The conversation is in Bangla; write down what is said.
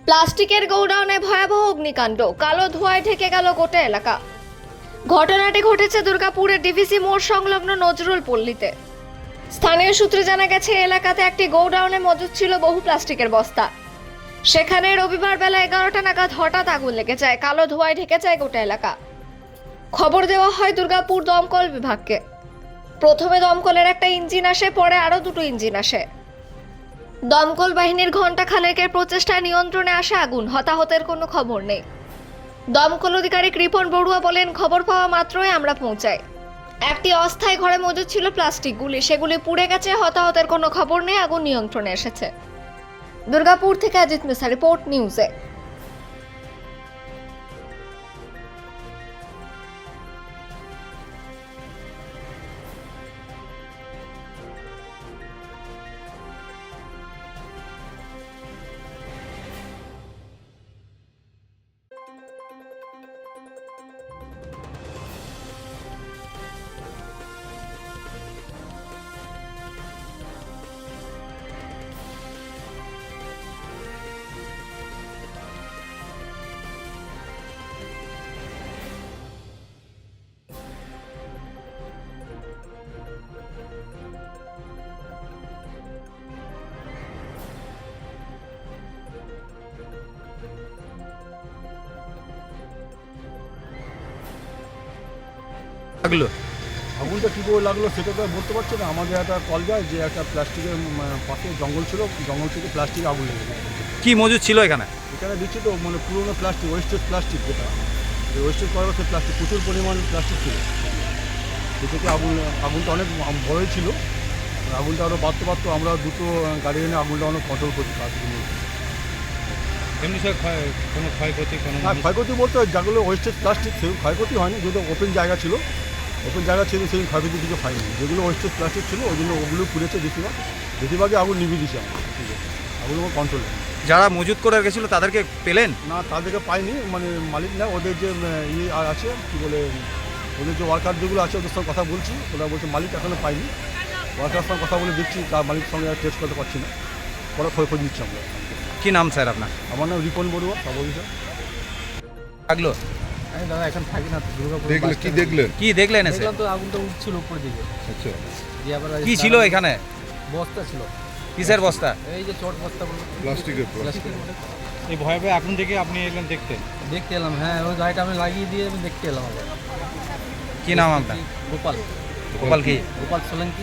প্লাস্টিকের গোডাউনে ভয়াবহ অগ্নিকাণ্ড, কালো ধোঁয়ায় ঢেকে গেল গোটা এলাকা। ঘটনাটি ঘটেছে দুর্গাপুরের ডিভিসি মোড় সংলগ্ন নজরুল পল্লীতে। স্থানীয় সূত্রে জানা গেছে, এলাকাতে একটি গোডাউনে মজুদ ছিল বহু প্লাস্টিকের বস্তা। সেখানে রবিবার বেলা 11টা নাগাদ হঠাৎ আগুন লেগে যায়, কালো ধোঁয়ায় ঢেকে যায় গোটা এলাকা। খবর দেওয়া হয় দুর্গাপুর দমকল বিভাগকে। প্রথমে দমকলের একটা ইঞ্জিন আসে, পরে আরো দুটো ইঞ্জিন আসে। দমকল বাহিনীর ঘণ্টা খানেকের প্রচেষ্টায় নিয়ন্ত্রণে আসে আগুন। হতাহতের কোনো খবর নেই। দমকল অধিকারী কৃপন বড়ুয়া বলেন, খবর পাওয়া মাত্রই আমরা পৌঁছাই। একটি অস্থায়ী ঘরে মজুদ ছিল প্লাস্টিকগুলি, সেগুলি পুড়ে গেছে। হতাহতের কোনো খবর নেই, আগুন নিয়ন্ত্রণে এসেছে। দুর্গাপুর থেকে অজিত মিশ্রা, রিপোর্ট নিউজে। লাগলো আগুনটা কী করে লাগলো সেটা তো বলতে পারছি না। আমাদের একটা কল যায় যে একটা প্লাস্টিকের পাশে জঙ্গল ছিল, জঙ্গল থেকে প্লাস্টিক আগুন লেগে যায়। কি মজুদ ছিল এখানে? এখানে দিচ্ছি তো পুরোনো প্লাস্টিক, ওয়েস্টেজ প্লাস্টিক, যেটা ওয়েস্টেজ করা হচ্ছে প্লাস্টিক, প্রচুর পরিমাণ প্লাস্টিক ছিল। সে থেকে আগুনটা অনেক বড়ই ছিল। আগুনটা আরও বাড়তে আমরা দুটো গাড়ি এনে আগুনটা অনেক কন্ট্রোল করছি। এমনি স্যার কোনো ক্ষয়ক্ষতি হ্যাঁ, ক্ষয়ক্ষতি বলতে যেগুলো ওয়েস্টেজ প্লাস্টিক সেগুলো ক্ষয়ক্ষতি হয়নি, যেহেতু ওপেন জায়গা ছিল সেই ক্ষয়ক্ষতি কিছু হয়নি। যেগুলো ওয়েস্টেজ প্লাস্টিক ছিল ওগুলো পুড়েছে বেশিরভাগই আগুন নিভিয়ে দিচ্ছে আমরা, ঠিক আছে, আগুন কন্ট্রোলে। যারা মজুদ করে রেখেছিল তাদেরকে পেলেন? না, তাদেরকে পাইনি, মালিক না, ওদের যে আছে কী বলে, ওদের যে ওয়ার্কার যেগুলো আছে ওদের সঙ্গে কথা বলছি, ওরা বলছে মালিক এখনও পাইনি। ওয়ার্কারের সঙ্গে কথা বলে দেখছি, তার মালিকের সঙ্গে টেস্ট করতে পারছি না, পরে খোঁজ নিচ্ছি আমরা। কি নাম স্যার আপনার? আমার নাম রিপন বড়ুয়া, সব অফিসার। লাগলো দাদা এখন থাকি না, দুর্গাপুর কি দেখলেন এসে? দেখলাম তো আগুনটা উঠছিল উপরের দিকে। আচ্ছা, দিয়ে আবার কি ছিল এখানে? বস্তা ছিল। কিসের বস্তা? এই যে চট বস্তা বলে প্লাস্টিকের। এই ভয়াবহ আগুন থেকে আপনি এলেন দেখতে এলাম। হ্যাঁ, ওই গাড়িটা আমি লাগিয়ে দিয়ে আমি দেখতে এলাম আবার। কি নাম আপনার? গোপাল গোপাল কি? গোপাল সোলাঙ্কি।